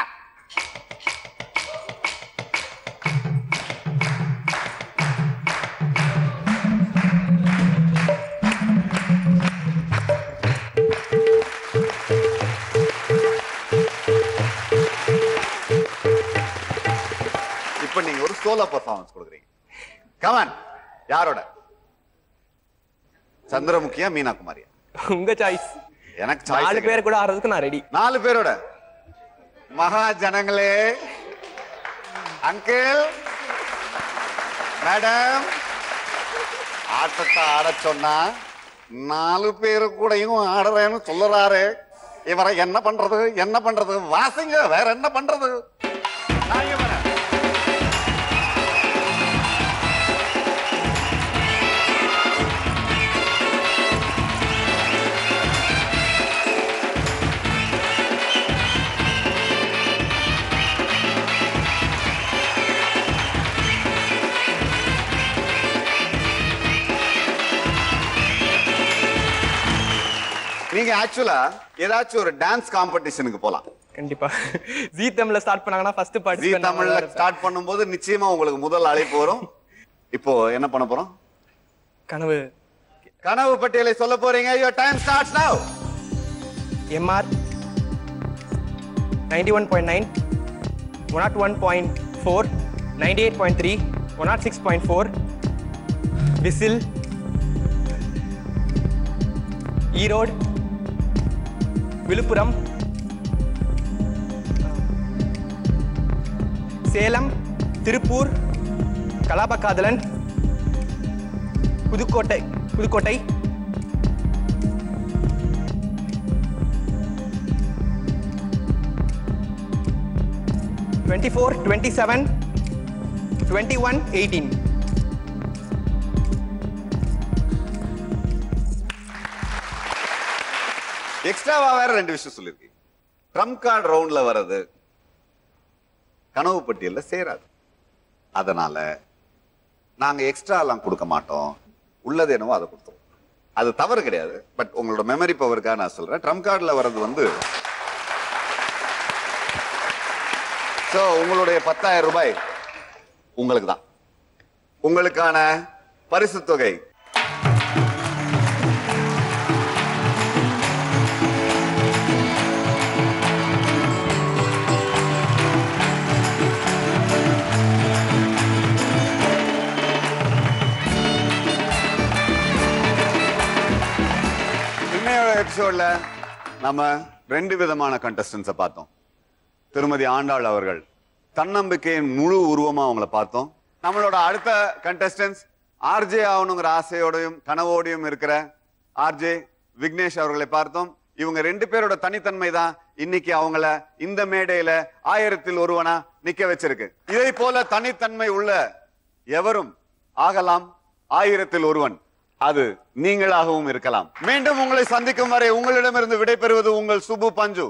இப்ப நீங்க ஒரு சோலோ பெர்ஃபார்மன்ஸ் கொடுக்குறீங்க. கமான். யாரோட? சந்திரமுகியா மீனா குமாரியா? உங்க சாய்ஸ். எனக்கு 4 பேர் கூட ஆடுறதுக்கு நான் ரெடி. 4 பேரோட மகா ஜனங்களே, அங்கிள், மேடம், ஆட்டத்தை ஆட சொன்னா 4 பேரு கூடயும் ஆடுறேன்னு சொல்லுறாரு. இவரை என்ன பண்றது? வாசிங்க, வேற என்ன பண்றது? நீங்க ஆக்சுவலா ஏதாச்சும் ஒரு டான்ஸ் காம்படிஷனுக்கு போலாம். கண்டிப்பா. ஜீ தமிழ்ல ஸ்டார்ட் பண்ணாங்கன்னா ஃபர்ஸ்ட் பார்ட் ஜீ தமிழ்ல ஸ்டார்ட் பண்ணும்போது நிச்சயமா உங்களுக்கு முதல் அழைப்பு வரும். இப்போ என்ன பண்ண போறோம்? கனவு பட்டியலை சொல்ல போறீங்க. your time starts now. MR 91.9, 101.4, 98.3, 106.4, whistle, Erode, Villupuram, Salem, Tiruppur, Kalabakkadhalan, Pudukkottai 24, 27, 21, 18. எக்ஸ்ட்ராவா வேற 2 விஷயம் சொல்லிருக்கீங்க. ட்ரம்ப் கார்டு ரவுண்ட்ல வர்றது கனவு பட்டியல்ல சேராது. அதனால நாங்க எக்ஸ்ட்ரா எல்லாம் கொடுக்க மாட்டோம். உள்ளது என்னவோ அதை கொடுத்துருவோம். அது தவறு கிடையாது. பட் உங்களோட மெமரி பவருக்காக நான் சொல்றேன். ட்ரம்ப் கார்டுல வர்றது சோ உங்களுடைய 10,000 ரூபாய் உங்களுக்கு தான். உங்களுக்கான பரிசு தொகை எபிசோட்ல நம்ம 2 விதமான கண்டஸ்டன்ஸை பார்த்தோம். திருமதி ஆண்டாள் அவர்கள் தன்னம்பிக்கையின் முழு உருவமா அவங்கள பார்த்தோம். நம்மளோட அடுத்த கண்டஸ்டன்ஸ் ஆர்ஜே ஆகணுங்கிற ஆசையோடையும் கனவோடையும் இருக்கிற ஆர்ஜே விக்னேஷ் அவர்களை பார்த்தோம். இவங்க 2 பேரோட தனித்தன்மை தான் இன்னைக்கு அவங்கள இந்த மேடையில 1000ல் ஒருவனா நிக்க வச்சிருக்கு. இதை போல தனித்தன்மை உள்ள எவரும் ஆகலாம் 1000ல் ஒருவன். அது நீங்களாகவும் இருக்கலாம். மீண்டும் உங்களை சந்திக்கும் வரை உங்களிடமிருந்து விடைபெறுவது உங்கள் சுபு பஞ்சு.